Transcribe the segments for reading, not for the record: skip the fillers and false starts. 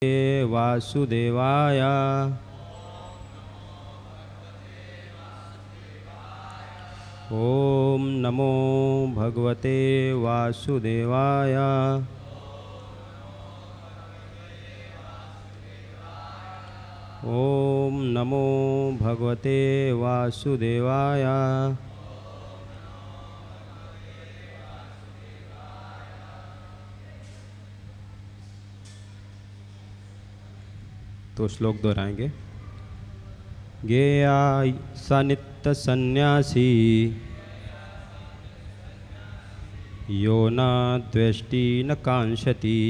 वासुदेवाय। ओम नमो भगवते वासुदेवाय। ओम नमो भगवते वासुदेवाय। तो श्लोक दोहराएंगे। गेया स नित्य सन्यासी यो न द्वेष्टि न कांक्षति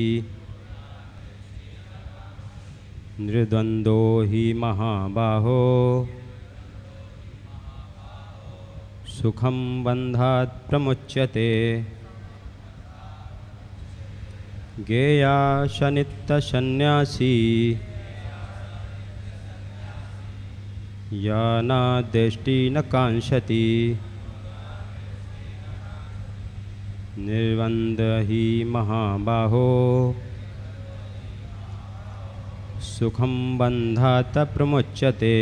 निर्द्वंदो हि महाबाहो सुखम बंधात् प्रमुच्यते। गेया स नित्य सन्यासी या न द्वेष्टि न कांक्षति निर्द्वंद हि महाबाहो सुखम बंधात् प्रमुच्यते।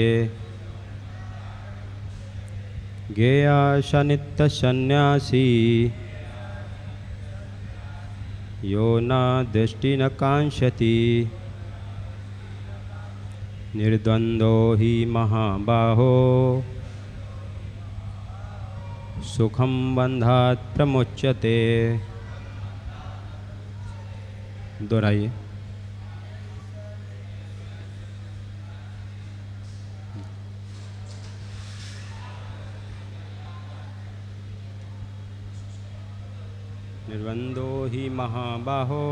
गेया स नित्य सन्यासी यो न द्वेष्टि न कांक्षति निर्द्वंदो हि महाबाहो सुखम बंधात् प्रमुच्यते। दोहराइए। निर्द्वंदो हि महाबाहो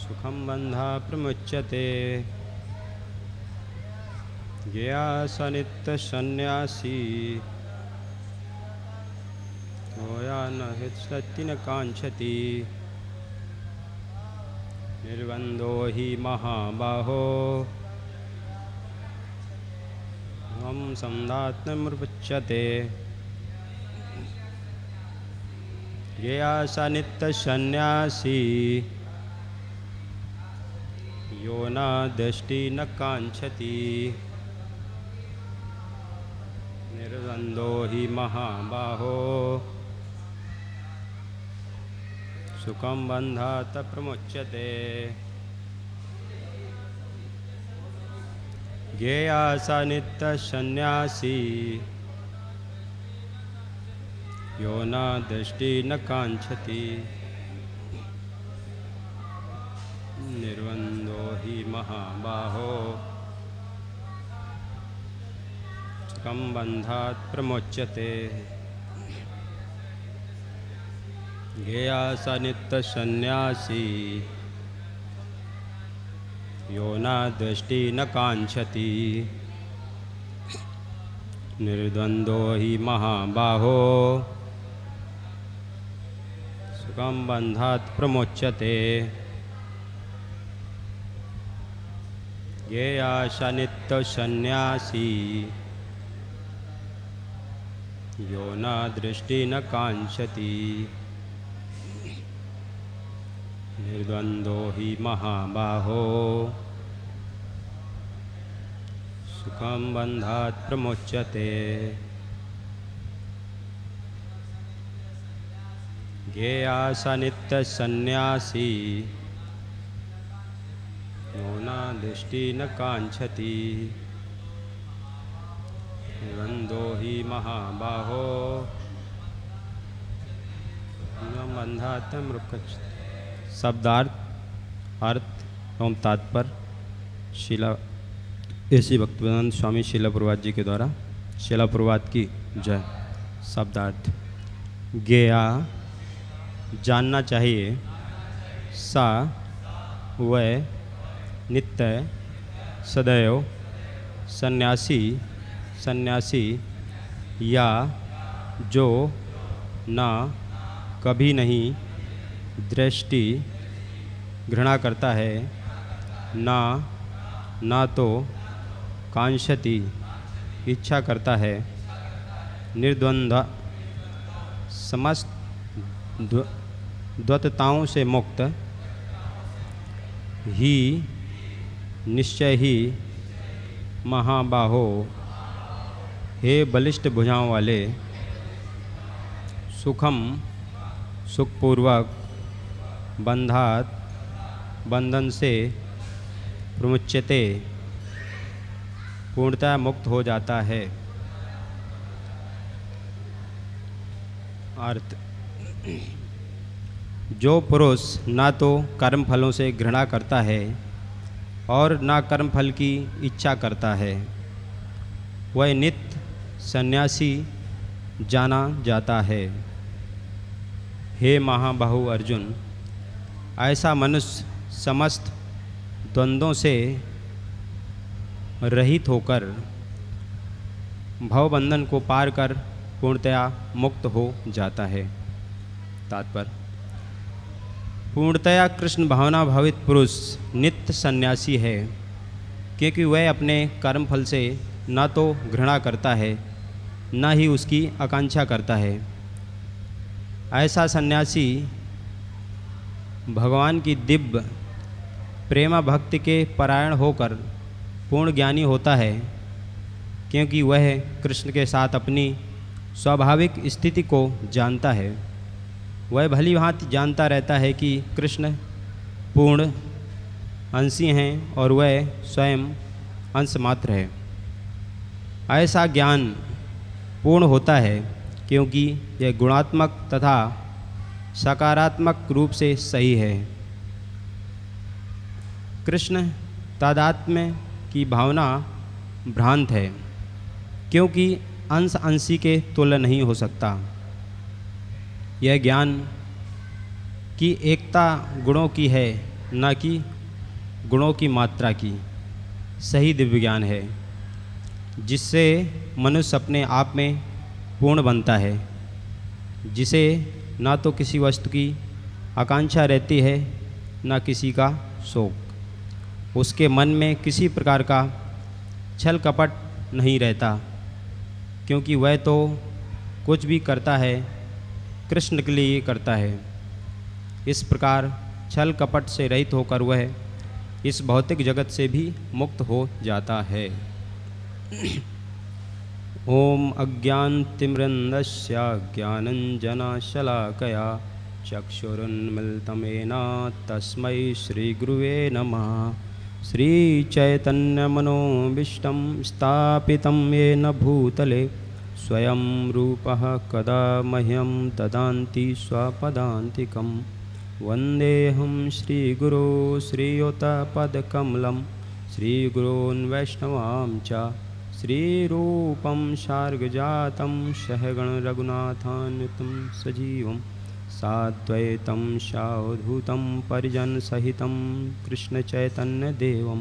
सुखम बंधात् प्रमुच्यते। गेया स नित्य सन्यासी होया न हित्सति न कांक्षति निर्द्वंदो हि महाबाहो हम संधात् न प्रमुच्यते। गेया स नित्य सन्यासी यो न द्वेष्टि न कांक्षति निर्द्वंदो हि महाबाहो सुखम बंधात् प्रमुच्यते। गेया स नित्य सन्यासी यो न द्वेष्टि न कांक्षति निर्द्वंदो हि महाबाहो सुखम बंधात् प्रमुच्यते। गेया स नित्य सन्यासी यो न द्वेष्टि न कांक्षति निर्द्वंदो हि महाबाहो सुखम बंधात् प्रमुच्यते। गेया स नित्य सन्यासी यो न दृष्टि न कांक्षति निर्द्वंदो हि महाबाहो सुखम बंधात् प्रमुच्यते। गेया स नित्य सन्यासी यो न दृष्टि न कांक्षति निर्द्वंदो हि महाबाहो न बंधात् प्रमुच्यते। शब्दार्थ अर्थ एवं तात्पर्य शिला ऐसी भक्तिवेदांत स्वामी शिला प्रभुपाद जी के द्वारा। शिला प्रभुपाद की जय। शब्दार्थ गेया जानना चाहिए, सा वह नित्य सदैव सन्यासी सन्यासी या जो ना कभी नहीं दृष्टि घृणा करता है ना तो कांक्षति इच्छा करता है निर्द्वंद समस्त द्वैतताओं से मुक्त ही निश्चय ही महाबाहो, हे बलिष्ठ भुजाओं वाले, सुखम सुखपूर्वक बंधात बंधन से प्रमुच्यते पूर्णतः मुक्त हो जाता है। अर्थ, जो पुरुष ना तो कर्म फलों से घृणा करता है और ना कर्म फल की इच्छा करता है, वह नित्य सन्यासी जाना जाता है। हे महाबाहु अर्जुन, ऐसा मनुष्य समस्त द्वंद्वों से रहित होकर भवबंधन को पार कर पूर्णतया मुक्त हो जाता है। तात्पर्य, पूर्णतया कृष्ण भावना भावित पुरुष नित्य सन्यासी है, क्योंकि वह अपने कर्म फल से न तो घृणा करता है न ही उसकी आकांक्षा करता है। ऐसा सन्यासी भगवान की दिव्य प्रेमा भक्ति के परायण होकर पूर्ण ज्ञानी होता है, क्योंकि वह कृष्ण के साथ अपनी स्वाभाविक स्थिति को जानता है। वह भली भांति जानता रहता है कि कृष्ण पूर्ण अंशी हैं और वह स्वयं अंश मात्र है। ऐसा ज्ञान पूर्ण होता है क्योंकि यह गुणात्मक तथा सकारात्मक रूप से सही है। कृष्ण तादात्म्य की भावना भ्रांत है, क्योंकि अंश अंशी के तुल्य नहीं हो सकता। यह ज्ञान की एकता गुणों की है, न कि गुणों की मात्रा की। सही दिव्य ज्ञान है, जिससे मनुष्य अपने आप में पूर्ण बनता है, जिसे ना तो किसी वस्तु की आकांक्षा रहती है न किसी का शोक। उसके मन में किसी प्रकार का छल कपट नहीं रहता, क्योंकि वह तो कुछ भी करता है कृष्ण के लिए करता है। इस प्रकार छल कपट से रहित होकर वह इस भौतिक जगत से भी मुक्त हो जाता है। ओम अज्ञानतिमिरन्धस्य ज्ञानञ्जनशलाकया चक्षुरुन्मीलितं येन तस्मै श्रीगुरुवे नमः। श्रीचैतन्यमनोभीष्टं स्थापितं येन भूतले स्वयं रूपः कदा मह्यं ददाति स्वपदान्तिकं। वन्देऽहं श्रीगुरो श्रीयुतपदकमलं श्रीगुरोन् वैष्णवां च श्रीरूपं सार्गजातं सहगण रघुनाथान्वितं सजीवं साद्वैतं सावधूतं परिजनसहितं कृष्णचैतन्यदेवं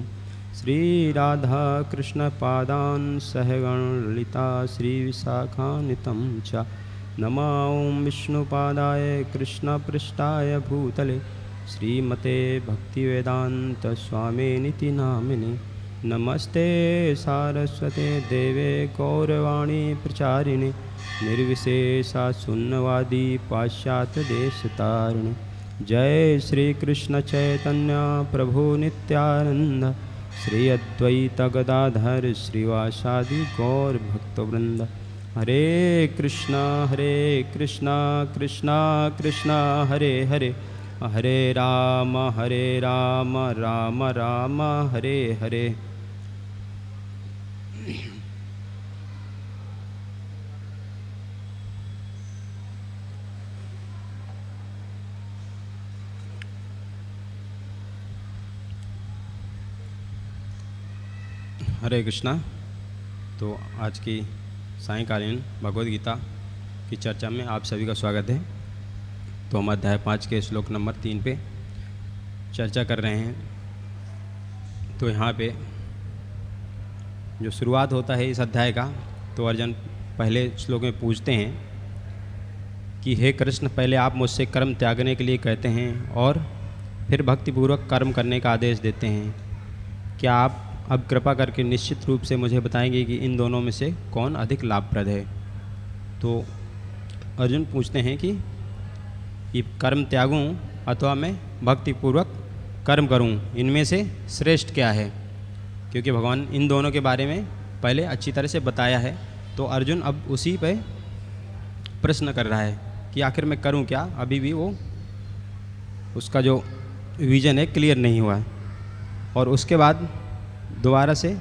श्रीराधाकृष्णपादान् सहगण ललिता श्रीविशाखान्वितं च। नमो ॐ विष्णुपादाय कृष्णपृष्ठाय भूतले श्रीमते भक्तिवेदान्तस्वामिनिति नामिने। नमस्ते सारस्वते देवे गौरवाणी प्रचारिणे निर्विशेषा शून्यवादी पाश्चात्यदेशतारिणे। जय श्री कृष्ण चैतन्य प्रभु नित्यानंद श्री अद्वैत गदाधर श्रीवासादि गौर भक्तवृंद। हरे कृष्णा कृष्णा कृष्णा हरे हरे हरे राम राम राम हरे हरे। हरे कृष्णा। तो आज की सायंकालीन भगवद गीता की चर्चा में आप सभी का स्वागत है। तो हम अध्याय 5 के श्लोक नंबर 3 पे चर्चा कर रहे हैं। तो यहाँ पे जो शुरुआत होता है इस अध्याय का, तो अर्जुन पहले श्लोक में पूछते हैं कि हे कृष्ण, पहले आप मुझसे कर्म त्यागने के लिए कहते हैं और फिर भक्तिपूर्वक कर्म करने का आदेश देते हैं। क्या आप अब कृपा करके निश्चित रूप से मुझे बताएंगे कि इन दोनों में से कौन अधिक लाभप्रद है? तो अर्जुन पूछते हैं कि कर्म त्यागूं अथवा मैं भक्तिपूर्वक कर्म करूं, इनमें से श्रेष्ठ क्या है? क्योंकि भगवान इन दोनों के बारे में पहले अच्छी तरह से बताया है, तो अर्जुन अब उसी पे प्रश्न कर रहा है कि आखिर मैं करूं क्या। अभी भी वो उसका जो विजन है क्लियर नहीं हुआ है। और उसके बाद दोबारा से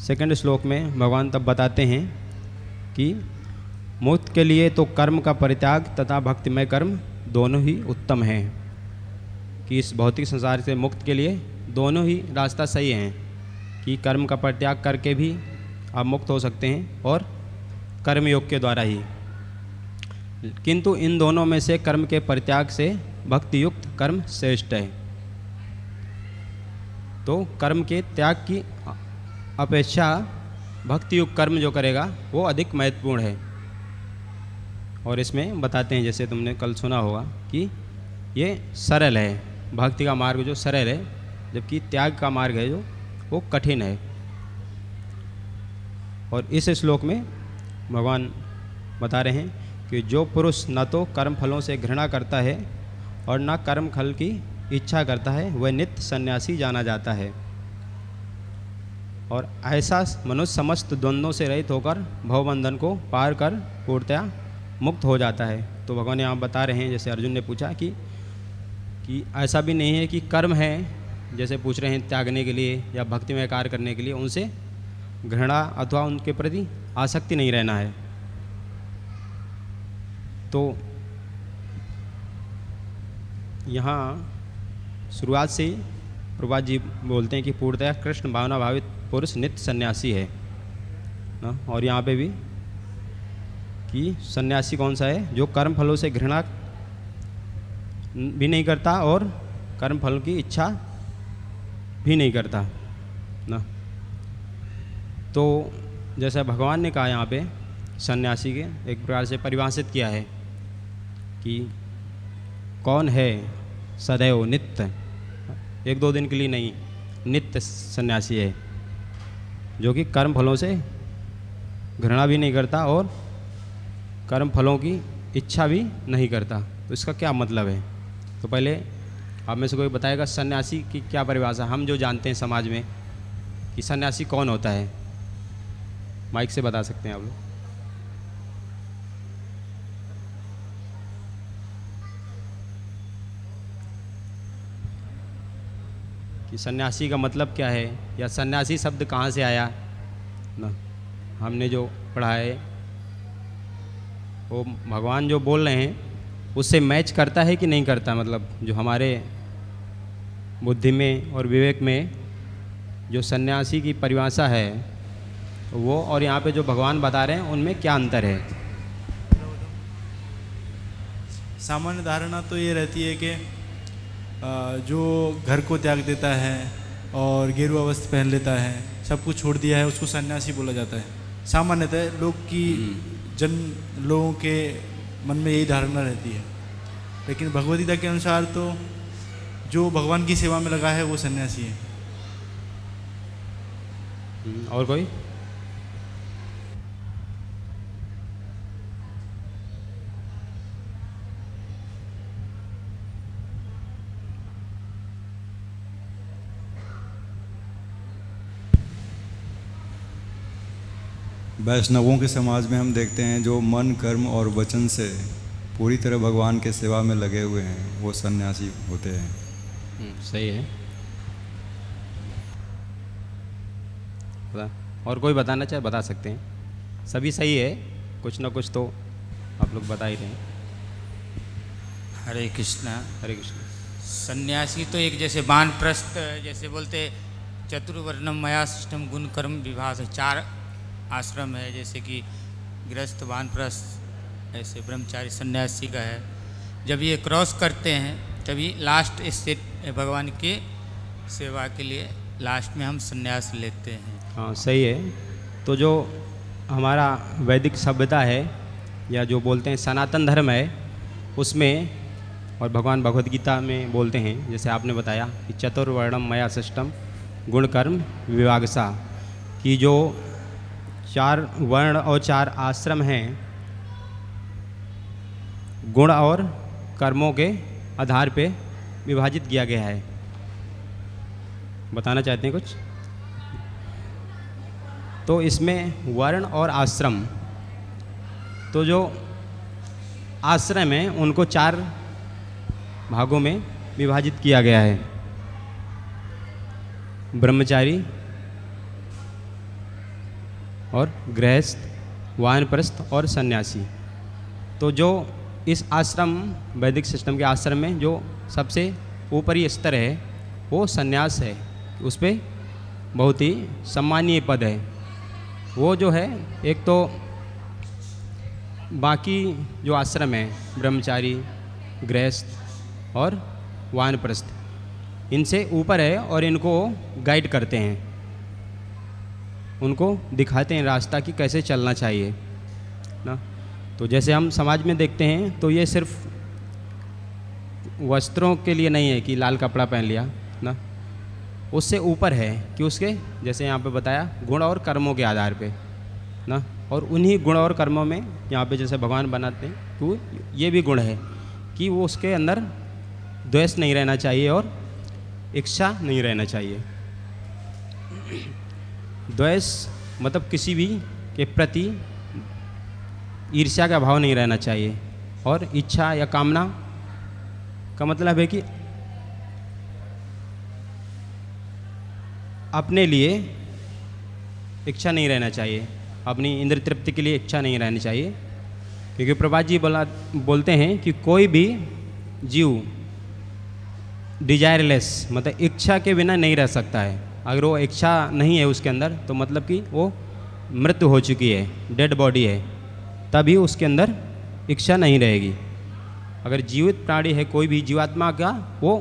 सेकंड श्लोक में भगवान तब बताते हैं कि मुक्त के लिए तो कर्म का परित्याग तथा भक्तिमय कर्म दोनों ही उत्तम हैं, कि इस भौतिक संसार से मुक्त के लिए दोनों ही रास्ता सही हैं, कि कर्म का परित्याग करके भी आप मुक्त हो सकते हैं और कर्मयोग के द्वारा ही। किंतु इन दोनों में से कर्म के परित्याग से भक्ति युक्त कर्म श्रेष्ठ है। तो कर्म के त्याग की अपेक्षा भक्ति युक्त कर्म जो करेगा वो अधिक महत्वपूर्ण है। और इसमें बताते हैं, जैसे तुमने कल सुना होगा, कि ये सरल है, भक्ति का मार्ग जो सरल है, जबकि त्याग का मार्ग है जो वो कठिन है। और इस श्लोक में भगवान बता रहे हैं कि जो पुरुष न तो कर्म फलों से घृणा करता है और न कर्म फल की इच्छा करता है, वह नित्य सन्यासी जाना जाता है। और ऐसा मनुष्य समस्त द्वंद्वों से रहित होकर भवबंधन को पार कर पूर्णतया मुक्त हो जाता है। तो भगवान यहाँ बता रहे हैं, जैसे अर्जुन ने पूछा कि ऐसा भी नहीं है कि कर्म है, जैसे पूछ रहे हैं त्यागने के लिए या भक्ति में कार्य करने के लिए, उनसे घृणा अथवा उनके प्रति आसक्ति नहीं रहना है। तो यहाँ शुरुआत से ही प्रभात जी बोलते हैं कि पूर्णतया कृष्ण भावना भावित पुरुष नित्य सन्यासी है ना। और यहाँ पे भी कि सन्यासी कौन सा है? जो कर्म फलों से घृणा भी नहीं करता और कर्म फल की इच्छा भी नहीं करता ना। तो जैसा भगवान ने कहा यहाँ पे सन्यासी के एक प्रकार से परिभाषित किया है कि कौन है सदैव नित्य, एक दो दिन के लिए नहीं, नित्य सन्यासी है, जो कि कर्म फलों से घृणा भी नहीं करता और कर्म फलों की इच्छा भी नहीं करता। तो इसका क्या मतलब है? तो पहले आप में से कोई बताएगा सन्यासी की क्या परिभाषा, हम जो जानते हैं समाज में कि सन्यासी कौन होता है? माइक से बता सकते हैं आप लोग। कि सन्यासी का मतलब क्या है, या सन्यासी शब्द कहाँ से आया ना। हमने जो पढ़ा है वो भगवान जो बोल रहे हैं उससे मैच करता है कि नहीं करता, मतलब जो हमारे बुद्धि में और विवेक में जो सन्यासी की परिभाषा है वो और यहाँ पे जो भगवान बता रहे हैं उनमें क्या अंतर है? सामान्य धारणा तो ये रहती है कि जो घर को त्याग देता है और गेरुआ वस्त्र पहन लेता है, सब कुछ छोड़ दिया है, उसको सन्यासी बोला जाता है। सामान्यतः लोगों के मन में यही धारणा रहती है। लेकिन भगवद गीता के अनुसार तो जो भगवान की सेवा में लगा है वो सन्यासी है। और कोई? वैष्णवों के समाज में हम देखते हैं जो मन कर्म और वचन से पूरी तरह भगवान के सेवा में लगे हुए हैं वो सन्यासी होते हैं। सही है। और कोई बताना चाहे बता सकते हैं, सभी सही है, कुछ ना कुछ तो आप लोग बता ही रहे हैं। हरे कृष्णा। हरे कृष्ण। सन्यासी तो एक जैसे वानप्रस्थ, जैसे बोलते चतुर्वर्णम मया सिस्टम गुण कर्म विभाग, 4 आश्रम है, जैसे कि गृहस्थ, वानप्रस्थ, ऐसे ब्रह्मचारी, सन्यासी का है। जब ये क्रॉस करते हैं तभी लास्ट स्टेट भगवान के सेवा के लिए लास्ट में हम सन्यास लेते हैं। हाँ सही है। तो जो हमारा वैदिक सभ्यता है या जो बोलते हैं सनातन धर्म है उसमें, और भगवान भगवद गीता में बोलते हैं, जैसे आपने बताया कि चतुर्वर्णम मया सृष्टम गुण कर्म विभागसा, कि जो 4 वर्ण और 4 आश्रम हैं गुण और कर्मों के आधार पे विभाजित किया गया है। बताना चाहते हैं कुछ? तो इसमें वर्ण और आश्रम, तो जो आश्रम है उनको 4 भागों में विभाजित किया गया है। ब्रह्मचारी और गृहस्थ, वानप्रस्थ और सन्यासी। तो जो इस आश्रम, वैदिक सिस्टम के आश्रम में जो सबसे ऊपरी स्तर है वो सन्यास है। उस पर बहुत ही सम्मानीय पद है। वो जो है, एक तो बाकी जो आश्रम है ब्रह्मचारी, गृहस्थ और वानप्रस्थ, इनसे ऊपर है और इनको गाइड करते हैं, उनको दिखाते हैं रास्ता कि कैसे चलना चाहिए ना। तो जैसे हम समाज में देखते हैं तो ये सिर्फ वस्त्रों के लिए नहीं है कि लाल कपड़ा पहन लिया ना, उससे ऊपर है कि उसके, जैसे यहाँ पे बताया, गुण और कर्मों के आधार पे ना। और उन्हीं गुण और कर्मों में यहाँ पे जैसे भगवान बनाते हैं तो ये भी गुण है कि वो उसके अंदर द्वेष नहीं रहना चाहिए और इच्छा नहीं रहना चाहिए। द्वेष मतलब किसी भी के प्रति ईर्ष्या का भाव नहीं रहना चाहिए, और इच्छा या कामना का मतलब है कि अपने लिए इच्छा नहीं रहना चाहिए, अपनी इंद्र तृप्ति के लिए इच्छा नहीं रहनी चाहिए। क्योंकि प्रभात जी बोलते हैं कि कोई भी जीव डिजायरलेस, मतलब इच्छा के बिना नहीं रह सकता है। अगर वो इच्छा नहीं है उसके अंदर तो मतलब कि वो मृत्यु हो चुकी है, डेड बॉडी है, तभी उसके अंदर इच्छा नहीं रहेगी। अगर जीवित प्राणी है, कोई भी जीवात्मा का वो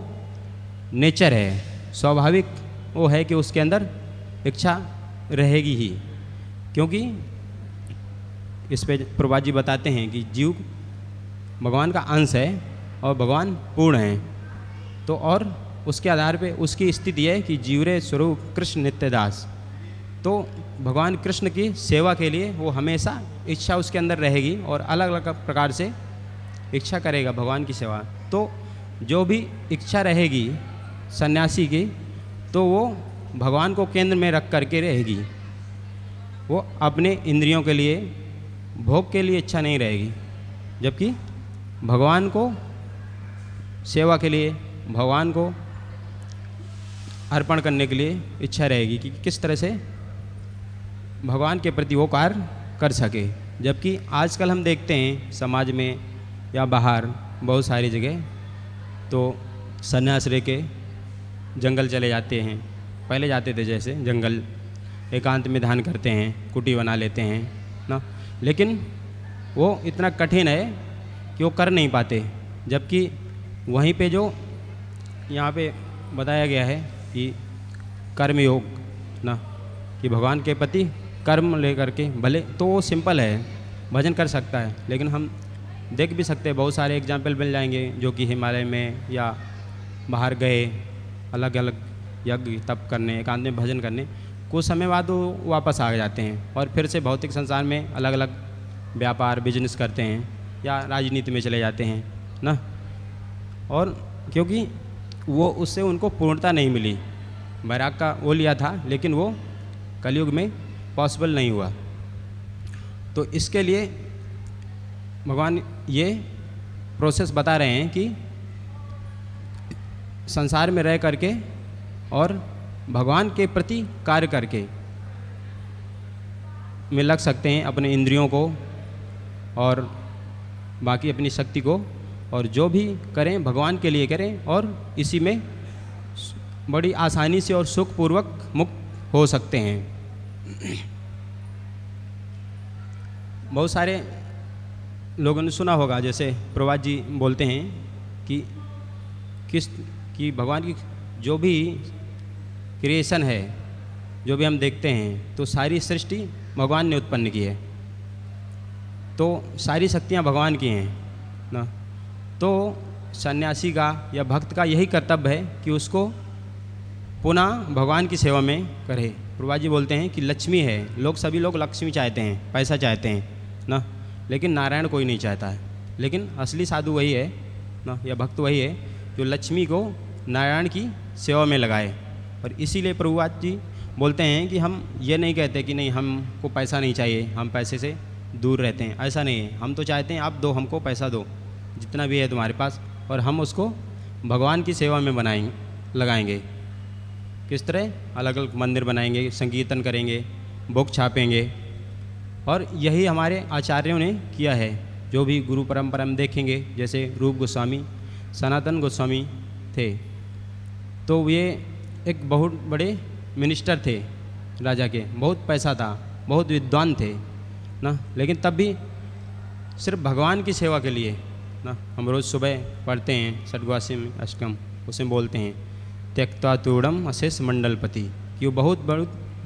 नेचर है, स्वाभाविक वो है कि उसके अंदर इच्छा रहेगी ही। क्योंकि इस पे प्रभा जी बताते हैं कि जीव भगवान का अंश है और भगवान पूर्ण है। तो और उसके आधार पे उसकी स्थिति है कि जीवरे स्वरूप कृष्ण नित्यदास। तो भगवान कृष्ण की सेवा के लिए वो हमेशा इच्छा उसके अंदर रहेगी और अलग अलग प्रकार से इच्छा करेगा भगवान की सेवा। तो जो भी इच्छा रहेगी सन्यासी की, तो वो भगवान को केंद्र में रख करके रहेगी। वो अपने इंद्रियों के लिए, भोग के लिए इच्छा नहीं रहेगी, जबकि भगवान को सेवा के लिए, भगवान को अर्पण करने के लिए इच्छा रहेगी कि किस तरह से भगवान के प्रति वो कार्य कर सके। जबकि आजकल हम देखते हैं समाज में या बाहर बहुत सारी जगह तो सन्यास रह के जंगल चले जाते हैं। पहले जाते थे जैसे जंगल, एकांत में ध्यान करते हैं, कुटी बना लेते हैं ना, लेकिन वो इतना कठिन है कि वो कर नहीं पाते। जबकि वहीं पे जो यहाँ पे बताया गया है कि कर्मयोग ना, कि भगवान के प्रति कर्म लेकर के, भले तो वो सिंपल है, भजन कर सकता है, लेकिन हम देख भी सकते हैं बहुत सारे एग्जाम्पल मिल जाएंगे जो कि हिमालय में या बाहर गए अलग अलग यज्ञ तप करने, एकांत में भजन करने, कुछ समय बाद वो वापस आ जाते हैं और फिर से भौतिक संसार में अलग अलग व्यापार बिजनेस करते हैं या राजनीति में चले जाते हैं ना। और क्योंकि वो उससे उनको पूर्णता नहीं मिली, वैराग का वो लिया था लेकिन वो कलयुग में पॉसिबल नहीं हुआ। तो इसके लिए भगवान ये प्रोसेस बता रहे हैं कि संसार में रह करके और भगवान के प्रति कार्य करके में लग सकते हैं अपने इंद्रियों को और बाकी अपनी शक्ति को, और जो भी करें भगवान के लिए करें और इसी में बड़ी आसानी से और सुखपूर्वक मुक्त हो सकते हैं। बहुत सारे लोगों ने सुना होगा, जैसे प्रभात जी बोलते हैं कि भगवान की जो भी क्रिएशन है, जो भी हम देखते हैं, तो सारी सृष्टि भगवान ने उत्पन्न की है, तो सारी शक्तियाँ भगवान की हैं ना। तो सन्यासी का या भक्त का यही कर्तव्य है कि उसको पुनः भगवान की सेवा में करे। प्रभा जी बोलते हैं कि लक्ष्मी है, सभी लोग लक्ष्मी चाहते हैं, पैसा चाहते हैं ना, लेकिन नारायण कोई नहीं चाहता है। लेकिन असली साधु वही है ना, या भक्त वही है जो लक्ष्मी को नारायण की सेवा में लगाए। और इसीलिए प्रभुपाद जी बोलते हैं कि हम ये नहीं कहते कि नहीं हमको पैसा नहीं चाहिए, हम पैसे से दूर रहते हैं, ऐसा नहीं है। हम तो चाहते हैं आप दो, हमको पैसा दो जितना भी है तुम्हारे पास, और हम उसको भगवान की सेवा में लगाएंगे। किस तरह? अलग अलग मंदिर बनाएंगे, संकीर्तन करेंगे, बुक छापेंगे। और यही हमारे आचार्यों ने किया है। जो भी गुरु परंपरा में देखेंगे, जैसे रूप गोस्वामी, सनातन गोस्वामी थे, तो ये एक बहुत बड़े मिनिस्टर थे राजा के, बहुत पैसा था, बहुत विद्वान थे ना, लेकिन तब भी सिर्फ भगवान की सेवा के लिए ना। हम रोज़ सुबह पढ़ते हैं षड्वासी में अष्टकम, उसमें बोलते हैं त्यक्ता तूड़म अशेष मंडलपति, कि वो बहुत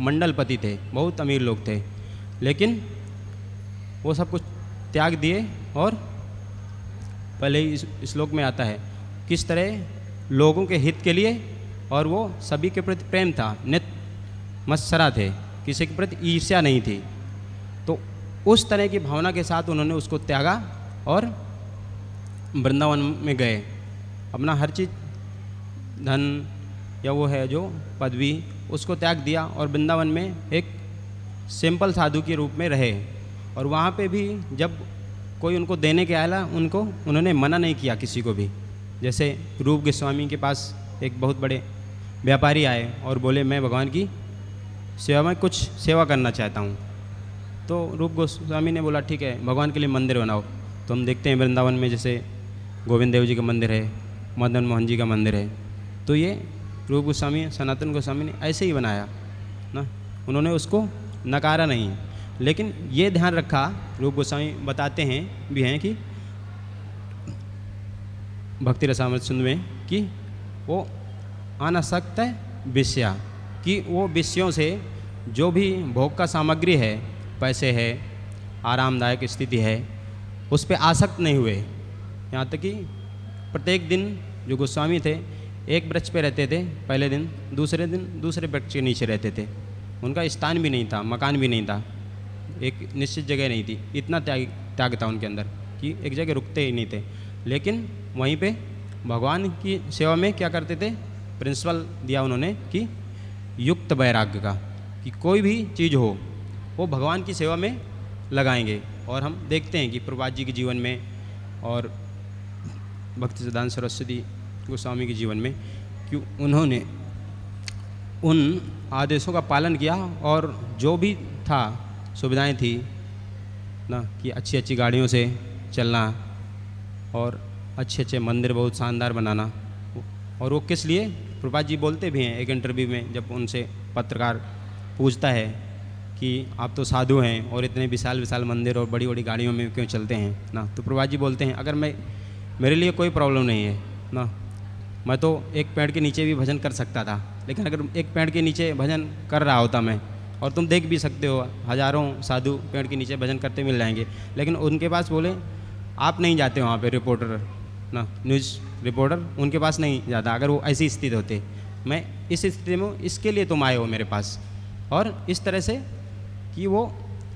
मंडलपति थे, बहुत अमीर लोग थे, लेकिन वो सब कुछ त्याग दिए। और पहले ही इस श्लोक में आता है किस तरह लोगों के हित के लिए, और वो सभी के प्रति प्रेम था, नित मत्सरा थे, किसी के प्रति ईर्ष्या नहीं थी। तो उस तरह की भावना के साथ उन्होंने उसको त्यागा और वृंदावन में गए। अपना हर चीज़, धन या वो है जो पदवी, उसको त्याग दिया और वृंदावन में एक सिंपल साधु के रूप में रहे। और वहाँ पे भी जब कोई उनको देने के आया, उन्होंने मना नहीं किया किसी को भी। जैसे रूप गोस्वामी के पास एक बहुत बड़े व्यापारी आए और बोले मैं भगवान की सेवा में कुछ सेवा करना चाहता हूँ। तो रूप गोस्वामी ने बोला ठीक है, भगवान के लिए मंदिर बनाओ। तो हम देखते हैं वृंदावन में जैसे गोविंद देव जी का मंदिर है, मदन मोहन जी का मंदिर है। तो ये रूप गोस्वामी, सनातन गोस्वामी ने ऐसे ही बनाया ना, उन्होंने उसको नकारा नहीं। लेकिन ये ध्यान रखा, रूप गोस्वामी बताते हैं भी हैं कि भक्ति रसामृत सिंधु में कि वो अनासक्त विषया, कि वो विषयों से जो भी भोग का सामग्री है, पैसे है, आरामदायक स्थिति है, उस पर आसक्त नहीं हुए। यहाँ तक कि प्रत्येक दिन जो गोस्वामी थे एक वृक्ष पे रहते थे पहले दिन, दूसरे दिन दूसरे वृक्ष के नीचे रहते थे। उनका स्थान भी नहीं था, मकान भी नहीं था, एक निश्चित जगह नहीं थी। इतना त्याग था उनके अंदर कि एक जगह रुकते ही नहीं थे। लेकिन वहीं पे भगवान की सेवा में क्या करते थे, प्रिंसिपल दिया उन्होंने कि युक्त वैराग्य का, कि कोई भी चीज़ हो वो भगवान की सेवा में लगाएंगे। और हम देखते हैं कि प्रभुपाद जी के जीवन में और भक्ति सिद्धांत सरस्वती गोस्वामी के जीवन में कि उन्होंने उन आदेशों का पालन किया। और जो भी था, सुविधाएं थी ना, कि अच्छी अच्छी गाड़ियों से चलना और अच्छे अच्छे मंदिर बहुत शानदार बनाना। और वो किस लिए, प्रभुपाद जी बोलते भी हैं एक इंटरव्यू में, जब उनसे पत्रकार पूछता है कि आप तो साधु हैं और इतने विशाल विशाल मंदिर और बड़ी बड़ी गाड़ियों में क्यों चलते हैं ना, तो प्रभुपाद जी बोलते हैं अगर मेरे लिए कोई प्रॉब्लम नहीं है ना, मैं तो एक पेड़ के नीचे भी भजन कर सकता था। लेकिन अगर एक पेड़ के नीचे भजन कर रहा होता मैं, और तुम देख भी सकते हो हज़ारों साधु पेड़ के नीचे भजन करते मिल जाएंगे, लेकिन उनके पास बोले आप नहीं जाते वहाँ पे, रिपोर्टर ना, न्यूज़ रिपोर्टर उनके पास नहीं जाता। अगर वो ऐसी स्थिति होते, मैं इस स्थिति में, इसके लिए तुम आए हो मेरे पास। और इस तरह से कि वो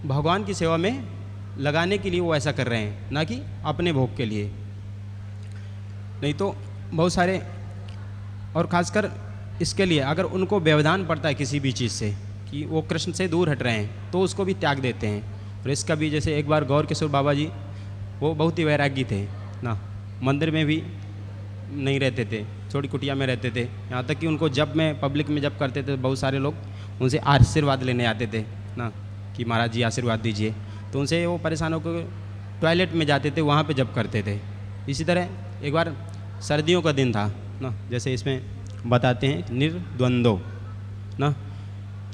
भगवान की सेवा में लगाने के लिए वो ऐसा कर रहे हैं, ना कि अपने भोग के लिए। नहीं तो बहुत सारे, और ख़ासकर इसके लिए अगर उनको व्यवधान पड़ता है किसी भी चीज़ से कि वो कृष्ण से दूर हट रहे हैं, तो उसको भी त्याग देते हैं। और इसका भी जैसे एक बार गौर किशोर बाबा जी, वो बहुत ही वैरागी थे ना, मंदिर में भी नहीं रहते थे, छोटी कुटिया में रहते थे। यहाँ तक कि उनको जब में पब्लिक में जब करते थे, बहुत सारे लोग उनसे आशीर्वाद लेने आते थे ना, कि महाराज जी आशीर्वाद दीजिए। तो उनसे वो परेशान होकर टॉयलेट में जाते थे, वहाँ पे जब करते थे। इसी तरह एक बार सर्दियों का दिन था ना, जैसे इसमें बताते हैं निर्द्वंदो ना,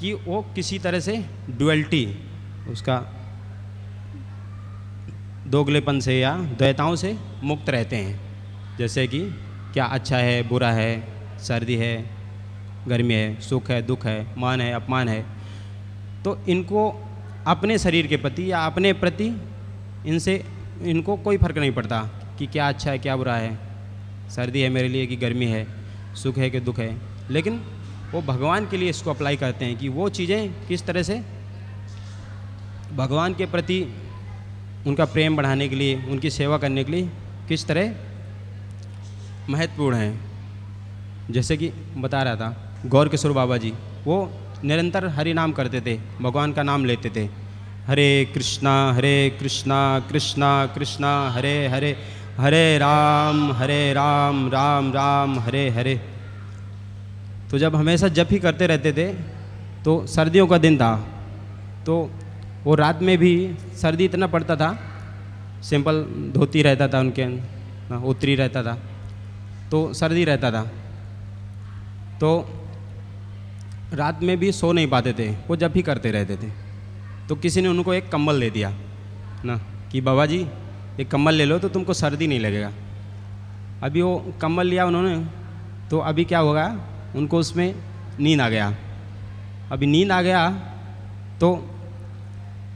कि वो किसी तरह से डुअलिटी, उसका दोगलेपन से या द्वैताओं से मुक्त रहते हैं। जैसे कि क्या अच्छा है, बुरा है, सर्दी है, गर्मी है, सुख है, दुख है, मान है, अपमान है। तो इनको अपने शरीर के प्रति या अपने प्रति इनको कोई फ़र्क नहीं पड़ता कि क्या अच्छा है, क्या बुरा है, सर्दी है मेरे लिए कि गर्मी है, सुख है कि दुख है। लेकिन वो भगवान के लिए इसको अप्लाई करते हैं कि वो चीज़ें किस तरह से भगवान के प्रति उनका प्रेम बढ़ाने के लिए, उनकी सेवा करने के लिए किस तरह महत्वपूर्ण हैं। जैसे कि बता रहा था गौर किशोर बाबा जी, वो निरंतर हरि नाम करते थे, भगवान का नाम लेते थे। हरे कृष्णा कृष्णा कृष्णा हरे हरे, हरे राम राम राम हरे हरे। तो जब हमेशा जप ही करते रहते थे, तो सर्दियों का दिन था, तो वो रात में भी सर्दी इतना पड़ता था, सिंपल धोती रहता था उनके, उत्तरी रहता था, तो सर्दी रहता था, तो रात में भी सो नहीं पाते थे, वो जब ही करते रहते थे। तो किसी ने उनको एक कंबल दे दिया ना कि बाबा जी एक कंबल ले लो तो तुमको सर्दी नहीं लगेगा। अभी वो कंबल लिया उन्होंने, तो अभी क्या होगा, उनको उसमें नींद आ गया। अभी नींद आ गया तो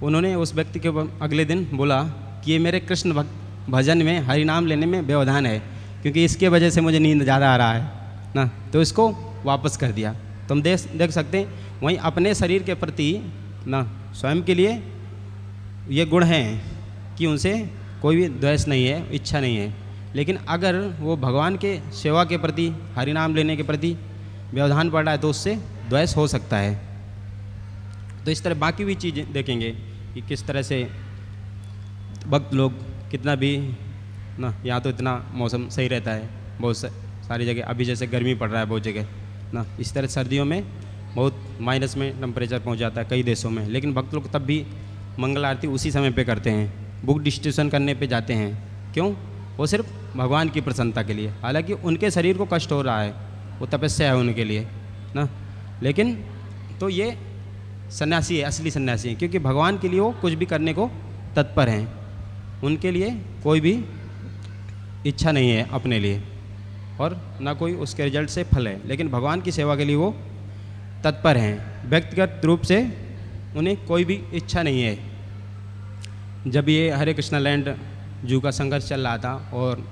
उन्होंने उस व्यक्ति के अगले दिन बोला कि ये मेरे कृष्ण भजन में, हरि नाम लेने में व्यवधान है, क्योंकि इसके वजह से मुझे नींद ज़्यादा आ रहा है ना, तो इसको वापस कर दिया। तो हम देख सकते हैं वहीं अपने शरीर के प्रति ना स्वयं के लिए ये गुण हैं कि उनसे कोई भी द्वेष नहीं है, इच्छा नहीं है। लेकिन अगर वो भगवान के सेवा के प्रति, हरि नाम लेने के प्रति व्यवधान पड़ रहा है तो उससे द्वेष हो सकता है। तो इस तरह बाकी भी चीज़ें देखेंगे कि किस तरह से भक्त लोग कितना भी ना, यहाँ तो इतना मौसम सही रहता है बहुत सारी जगह, अभी जैसे गर्मी पड़ रहा है बहुत जगह ना, इस तरह सर्दियों में बहुत माइनस में टेम्परेचर पहुँच जाता है कई देशों में, लेकिन भक्त लोग तब भी मंगल आरती उसी समय पे करते हैं, बुक डिस्ट्रीब्यूशन करने पे जाते हैं। क्यों? वो सिर्फ भगवान की प्रसन्नता के लिए, हालांकि उनके शरीर को कष्ट हो रहा है, वो तपस्या है उनके लिए ना, लेकिन तो ये सन्यासी है, असली सन्यासी है, क्योंकि भगवान के लिए वो कुछ भी करने को तत्पर हैं, उनके लिए कोई भी इच्छा नहीं है अपने लिए, और ना कोई उसके रिजल्ट से फल है, लेकिन भगवान की सेवा के लिए वो तत्पर हैं। व्यक्तिगत रूप से उन्हें कोई भी इच्छा नहीं है। जब ये हरे कृष्णा लैंड जू का संघर्ष चल रहा था और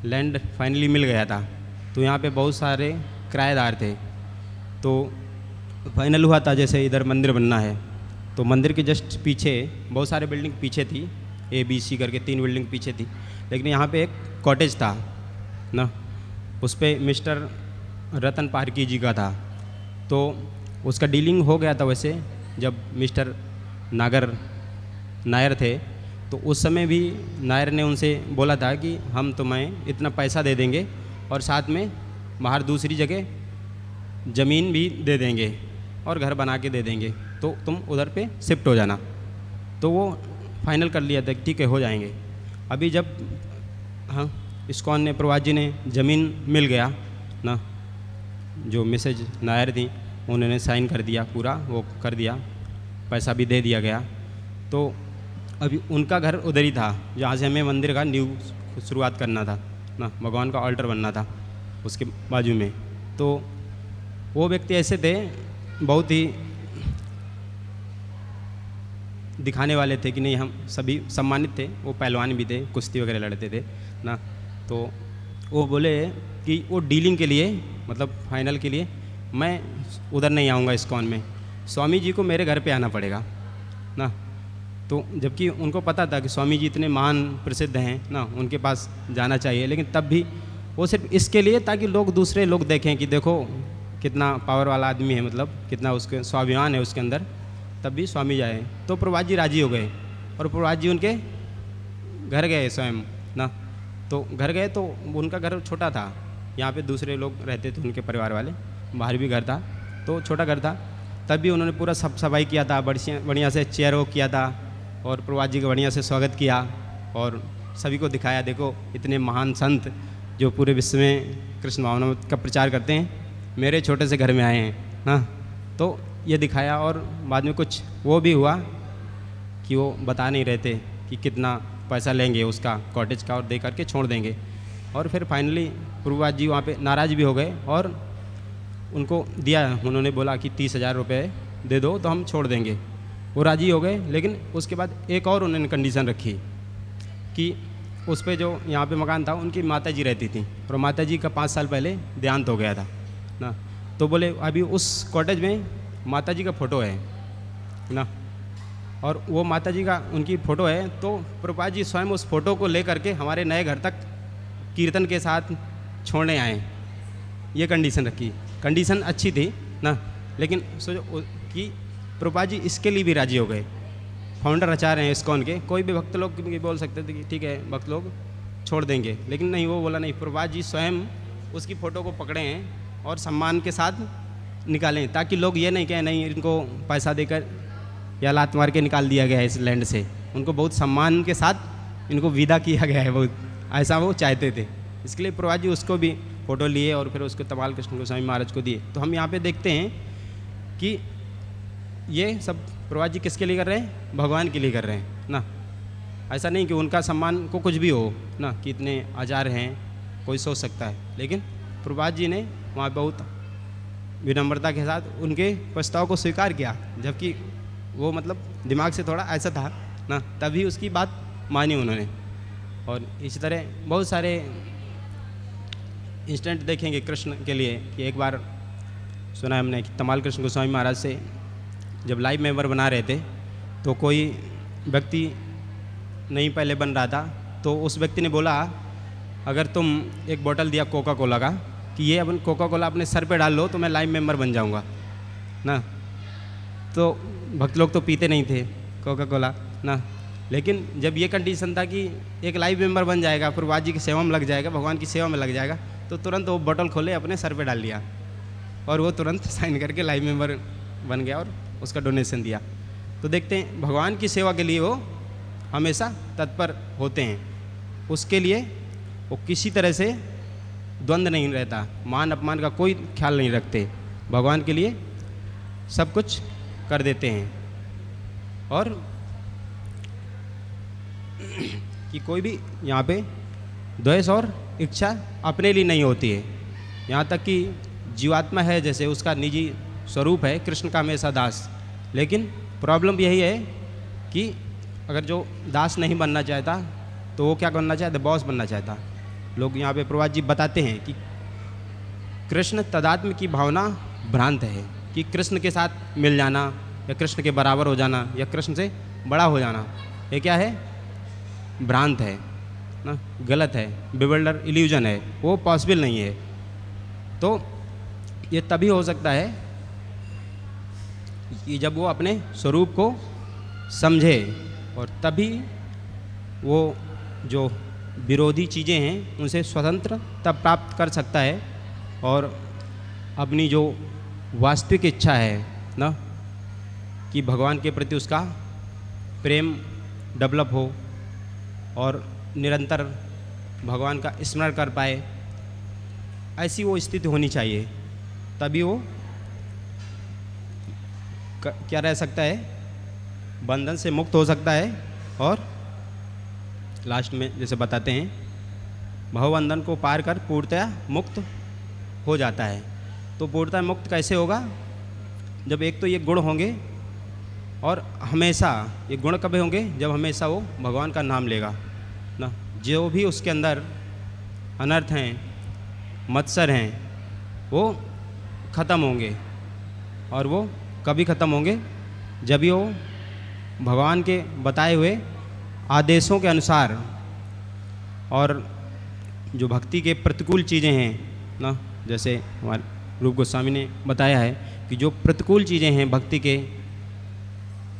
लैंड फाइनली मिल गया था, तो यहाँ पे बहुत सारे किराएदार थे, तो फाइनल हुआ था जैसे इधर मंदिर बनना है, तो मंदिर के जस्ट पीछे बहुत सारे बिल्डिंग पीछे थी, ABC करके 3 बिल्डिंग पीछे थी, लेकिन यहाँ पे एक कॉटेज था ना, उस पर मिस्टर रतन पारकी जी का था, तो उसका डीलिंग हो गया था। वैसे जब मिस्टर नायर थे तो उस समय भी नायर ने उनसे बोला था कि हम तुम्हें इतना पैसा दे देंगे और साथ में बाहर दूसरी जगह ज़मीन भी दे देंगे और घर बना के दे देंगे, तो तुम उधर पे शिफ्ट हो जाना। तो वो फाइनल कर लिया था, ठीक है हो जाएंगे। अभी जब हाँ इस्कॉन ने, प्रवास जी ने ज़मीन मिल गया ना, जो मिसेज नायर थी उन्होंने साइन कर दिया, पूरा वो कर दिया, पैसा भी दे दिया गया, तो अभी उनका घर उधर ही था जहाँ से हमें मंदिर का न्यू शुरुआत करना था ना, भगवान का ऑल्टर बनना था उसके बाजू में। तो वो व्यक्ति ऐसे थे, बहुत ही दिखाने वाले थे कि नहीं हम सभी सम्मानित थे, वो पहलवान भी थे, कुश्ती वगैरह लड़ते थे ना, तो वो बोले कि वो डीलिंग के लिए, मतलब फाइनल के लिए मैं उधर नहीं आऊँगा इस्कॉन में, स्वामी जी को मेरे घर पे आना पड़ेगा ना। तो जबकि उनको पता था कि स्वामी जी इतने महान प्रसिद्ध हैं ना, उनके पास जाना चाहिए, लेकिन तब भी वो सिर्फ इसके लिए ताकि लोग, दूसरे लोग देखें कि देखो कितना पावर वाला आदमी है, मतलब कितना उसके स्वाभिमान है उसके अंदर, तब भी स्वामी जाए। तो प्रभात जी राजी हो गए और प्रभात जी उनके घर गए स्वयं ना, तो घर गए तो उनका घर छोटा था, यहाँ पे दूसरे लोग रहते थे उनके परिवार वाले, बाहर भी घर था, तो छोटा घर था, तब भी उन्होंने पूरा सफाई किया था, बढ़िया से चेयर वो किया था और प्रभात जी का बढ़िया से स्वागत किया और सभी को दिखाया, देखो इतने महान संत जो पूरे विश्व में कृष्ण भावना का प्रचार करते हैं मेरे छोटे से घर में आए हैं ना। तो ये दिखाया और बाद में कुछ वो भी हुआ कि वो बता नहीं रहे थे कि कितना पैसा लेंगे उसका कॉटेज का और दे करके छोड़ देंगे, और फिर फाइनली प्रभुपाद जी वहाँ पे नाराज़ भी हो गए और उनको दिया, उन्होंने बोला कि 30,000 रुपये दे दो तो हम छोड़ देंगे, वो राज़ी हो गए। लेकिन उसके बाद एक और उन्होंने कंडीशन रखी कि उस पे जो यहाँ पे मकान था उनकी माता जी रहती थी और माता जी का 5 साल पहले देहांत हो गया था ना, तो बोले अभी उस कॉटेज में माता जी का फ़ोटो है ना, और वो माता जी का उनकी फ़ोटो है, तो प्रभुपाद जी स्वयं उस फ़ोटो को ले करके हमारे नए घर तक कीर्तन के साथ छोड़ने आए, ये कंडीशन रखी। कंडीशन अच्छी थी ना, लेकिन सोचो कि प्रभुपाद जी इसके लिए भी राजी हो गए। फाउंडर आचार्य हैं इस्कॉन के, कोई भी भक्त लोग भी बोल सकते थे कि ठीक है भक्त लोग छोड़ देंगे, लेकिन नहीं, वो बोला नहीं, प्रभुपाद जी स्वयं उसकी फ़ोटो को पकड़े हैं और सम्मान के साथ निकालें, ताकि लोग ये नहीं कहें नहीं इनको पैसा देकर या लात मार के निकाल दिया गया है इस लैंड से। उनको बहुत सम्मान के साथ इनको विदा किया गया है, बहुत ऐसा वो चाहते थे। इसके लिए प्रभुपाद जी उसको भी फ़ोटो लिए और फिर उसको तमाल कृष्ण गोस्वामी महाराज को दिए। तो हम यहाँ पे देखते हैं कि ये सब प्रभुपाद जी किसके लिए कर रहे हैं? भगवान के लिए कर रहे हैं ना। ऐसा नहीं कि उनका सम्मान को कुछ भी हो ना, कि इतने आचार्य हैं, कोई सोच सकता है, लेकिन प्रभुपाद जी ने वहाँ बहुत विनम्रता के साथ उनके प्रस्ताव को स्वीकार किया, जबकि वो मतलब दिमाग से थोड़ा ऐसा था ना, तभी उसकी बात मानी उन्होंने। और इसी तरह बहुत सारे इंस्टेंट देखेंगे कृष्ण के लिए कि एक बार सुना है हमने कि तमाल कृष्ण गोस्वामी महाराज से जब लाइव मेंबर बना रहे थे तो कोई व्यक्ति नहीं पहले बन रहा था, तो उस व्यक्ति ने बोला अगर तुम एक बोतल दिया कोका कोला का कि ये अपन कोका कोला अपने सर पे डाल लो तो मैं लाइव मेंबर बन जाऊंगा ना। तो भक्त लोग तो पीते नहीं थे कोका कोला ना, लेकिन जब ये कंडीशन था कि एक लाइव मेंबर बन जाएगा, प्रभुपाद जी की सेवा में लग जाएगा, भगवान की सेवा में लग जाएगा, तो तुरंत वो बोतल खोले अपने सर पे डाल लिया और वो तुरंत साइन करके लाइव मेंबर बन गया और उसका डोनेशन दिया। तो देखते हैं भगवान की सेवा के लिए वो हमेशा तत्पर होते हैं, उसके लिए वो किसी तरह से द्वंद्व नहीं रहता, मान अपमान का कोई ख्याल नहीं रखते, भगवान के लिए सब कुछ कर देते हैं। और कि कोई भी यहाँ पे द्वेष और इच्छा अपने लिए नहीं होती है। यहाँ तक कि जीवात्मा है जैसे उसका निजी स्वरूप है कृष्ण का हमेशा दास, लेकिन प्रॉब्लम यही है कि अगर जो दास नहीं बनना चाहता तो वो क्या बनना चाहता? बॉस बनना चाहता। लोग यहाँ पे प्रभुपाद जी बताते हैं कि कृष्ण तदात्म की भावना भ्रांत है, कि कृष्ण के साथ मिल जाना या कृष्ण के बराबर हो जाना या कृष्ण से बड़ा हो जाना, ये क्या है? भ्रांत है ना, गलत है, बिवल्डर इल्यूजन है, वो पॉसिबल नहीं है। तो ये तभी हो सकता है कि जब वो अपने स्वरूप को समझे, और तभी वो जो विरोधी चीज़ें हैं उनसे स्वतंत्र तब प्राप्त कर सकता है, और अपनी जो वास्तविक इच्छा है ना कि भगवान के प्रति उसका प्रेम डेवलप हो और निरंतर भगवान का स्मरण कर पाए, ऐसी वो स्थिति होनी चाहिए, तभी वो क्या रह सकता है? बंधन से मुक्त हो सकता है। और लास्ट में जैसे बताते हैं भवबंधन को पार कर पूर्णतया मुक्त हो जाता है। तो पूर्णतया मुक्त कैसे होगा? जब एक तो ये गुण होंगे, और हमेशा ये गुण कब होंगे? जब हमेशा वो भगवान का नाम लेगा ना। जो भी उसके अंदर अनर्थ हैं, मत्सर हैं, वो ख़त्म होंगे, और वो कभी ख़त्म होंगे जब वो भगवान के बताए हुए आदेशों के अनुसार, और जो भक्ति के प्रतिकूल चीज़ें हैं ना, जैसे हमारे रूप गोस्वामी ने बताया है कि जो प्रतिकूल चीज़ें हैं भक्ति के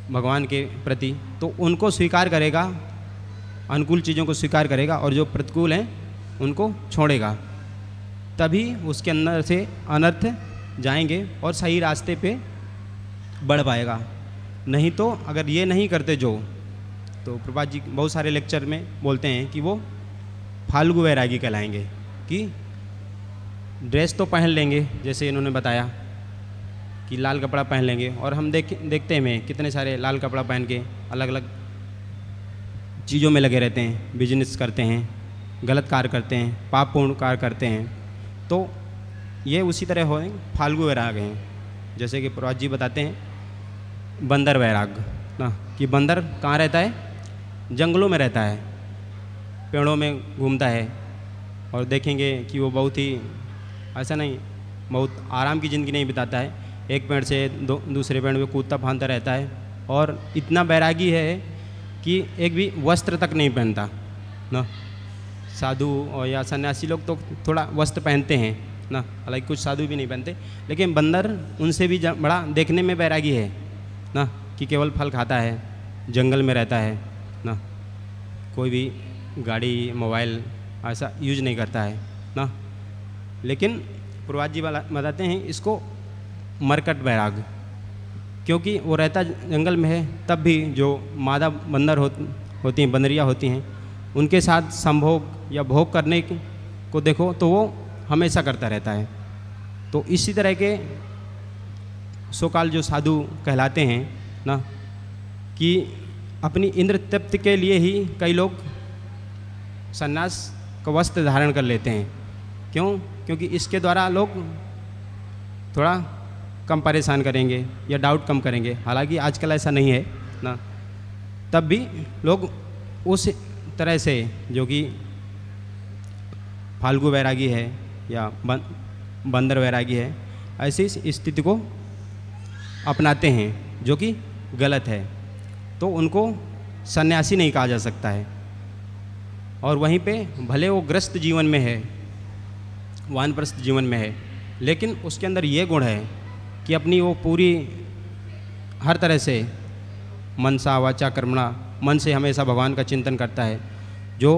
भगवान के प्रति, तो उनको स्वीकार करेगा, अनुकूल चीज़ों को स्वीकार करेगा, और जो प्रतिकूल हैं उनको छोड़ेगा, तभी उसके अंदर से अनर्थ जाएंगे और सही रास्ते पे बढ़ पाएगा। नहीं तो अगर ये नहीं करते जो, तो प्रभुपाद जी बहुत सारे लेक्चर में बोलते हैं कि वो फाल्गु वैरागी कहलाएंगे, कि ड्रेस तो पहन लेंगे जैसे इन्होंने बताया कि लाल कपड़ा पहन लेंगे, और हम देखते हैं कितने सारे लाल कपड़ा पहन के अलग अलग चीज़ों में लगे रहते हैं, बिजनेस करते हैं, गलत कार्य करते हैं, पापपूर्ण कार्य करते हैं। तो ये उसी तरह हो फाल्गु वैराग हैं, जैसे कि प्रभुपाद जी बताते हैं बंदर वैराग ना, कि बंदर कहाँ रहता है? जंगलों में रहता है, पेड़ों में घूमता है, और देखेंगे कि वो बहुत ही ऐसा नहीं, बहुत आराम की ज़िंदगी नहीं बिताता है, एक पेड़ से दूसरे पेड़ में कूदता फांदता रहता है, और इतना बैरागी है कि एक भी वस्त्र तक नहीं पहनता ना, साधु और या सन्यासी लोग तो थोड़ा वस्त्र पहनते हैं ना, हालांकि कुछ साधु भी नहीं पहनते, लेकिन बंदर उनसे भी बड़ा देखने में बैरागी है ना, कि केवल फल खाता है, जंगल में रहता है ना, कोई भी गाड़ी मोबाइल ऐसा यूज नहीं करता है ना। लेकिन पूर्वाज जी बताते हैं इसको मरकट बैराग, क्योंकि वो रहता जंगल में है, तब भी जो मादा बंदर होती हैं, बंदरियाँ होती हैं, उनके साथ संभोग या भोग करने को देखो तो वो हमेशा करता रहता है। तो इसी तरह के सोकाल जो साधु कहलाते हैं ना, कि अपनी इंद्र तृप्ति के लिए ही कई लोग सन्यास का वस्त्र धारण कर लेते हैं। क्यों? क्योंकि इसके द्वारा लोग थोड़ा कम परेशान करेंगे या डाउट कम करेंगे। हालांकि आजकल ऐसा नहीं है ना, तब भी लोग उस तरह से जो कि फाल्गु वैरागी है या बंदर वैरागी है, ऐसी स्थिति को अपनाते हैं, जो कि गलत है। तो उनको सन्यासी नहीं कहा जा सकता है। और वहीं पे भले वो ग्रस्त जीवन में है, वानप्रस्थ जीवन में है, लेकिन उसके अंदर ये गुण है कि अपनी वो पूरी हर तरह से मनसा वाचा कर्मणा, मन से हमेशा भगवान का चिंतन करता है। जो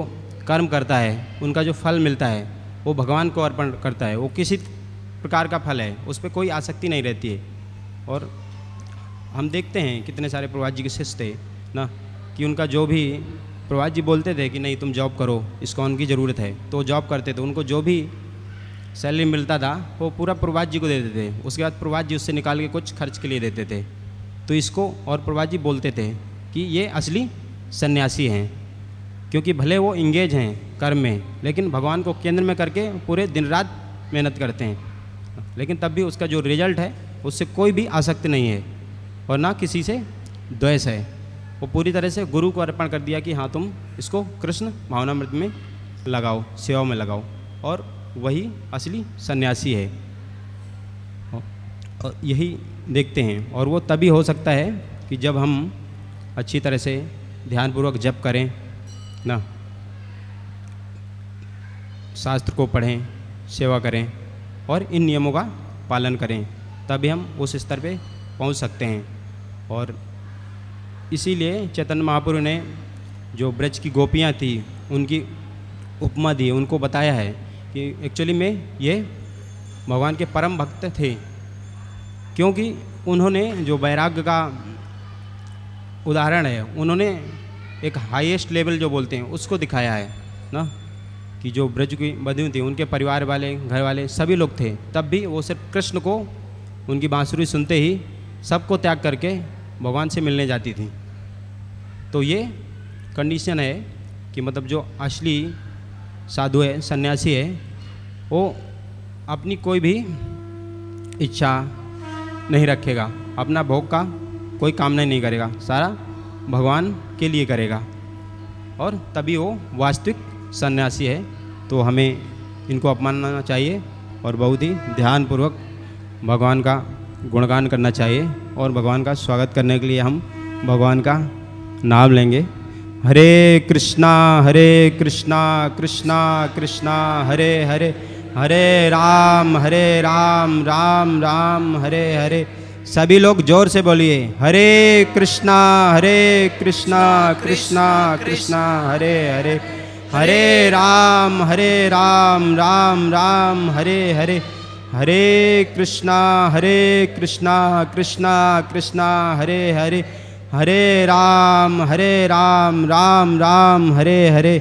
कर्म करता है उनका जो फल मिलता है वो भगवान को अर्पण करता है। वो किसी प्रकार का फल है, उस पर कोई आसक्ति नहीं रहती है। और हम देखते हैं कितने सारे प्रभात जी के शिष्य थे ना, कि उनका जो भी प्रभात जी बोलते थे कि नहीं तुम जॉब करो, इसको उनकी ज़रूरत है, तो जॉब करते थे। उनको जो भी सैलरी मिलता था वो पूरा प्रभात जी को देते थे। उसके बाद प्रभात जी उससे निकाल के कुछ खर्च के लिए देते थे। तो इसको और प्रभात जी बोलते थे कि ये असली सन्यासी हैं, क्योंकि भले वो इंगेज हैं कर्म में, लेकिन भगवान को केंद्र में करके पूरे दिन रात मेहनत करते हैं, लेकिन तब भी उसका जो रिजल्ट है उससे कोई भी आसक्ति नहीं है और ना किसी से द्वेष है। वो पूरी तरह से गुरु को अर्पण कर दिया कि हाँ तुम इसको कृष्ण भावनामृत में लगाओ, सेवा में लगाओ, और वही असली सन्यासी है। और यही देखते हैं। और वो तभी हो सकता है कि जब हम अच्छी तरह से ध्यानपूर्वक जप करें ना, शास्त्र को पढ़ें, सेवा करें और इन नियमों का पालन करें, तभी हम उस स्तर पे पहुंच सकते हैं। और इसीलिए चैतन्य महाप्रभु ने जो ब्रज की गोपियां थी उनकी उपमा दी, उनको बताया है कि एक्चुअली में ये भगवान के परम भक्त थे, क्योंकि उन्होंने जो वैराग्य का उदाहरण है, उन्होंने एक हाईएस्ट लेवल जो बोलते हैं उसको दिखाया है ना, कि जो ब्रज की बधू थी उनके परिवार वाले, घर वाले सभी लोग थे, तब भी वो सिर्फ कृष्ण को उनकी बांसुरी सुनते ही सबको त्याग करके भगवान से मिलने जाती थी। तो ये कंडीशन है कि मतलब जो असली साधु है, सन्यासी है, वो अपनी कोई भी इच्छा नहीं रखेगा, अपना भोग का कोई कामना नहीं करेगा, सारा भगवान के लिए करेगा, और तभी वो वास्तविक सन्यासी है। तो हमें इनको अपनाना चाहिए और बहुत ही ध्यानपूर्वक भगवान का गुणगान करना चाहिए। और भगवान का स्वागत करने के लिए हम भगवान का नाम लेंगे। हरे कृष्णा कृष्णा कृष्णा हरे हरे, हरे राम राम राम हरे हरे। सभी लोग जोर से बोलिए, हरे कृष्णा कृष्णा कृष्णा हरे हरे, हरे राम राम राम हरे हरे, हरे कृष्णा कृष्णा कृष्णा हरे हरे, हरे राम राम राम हरे हरे।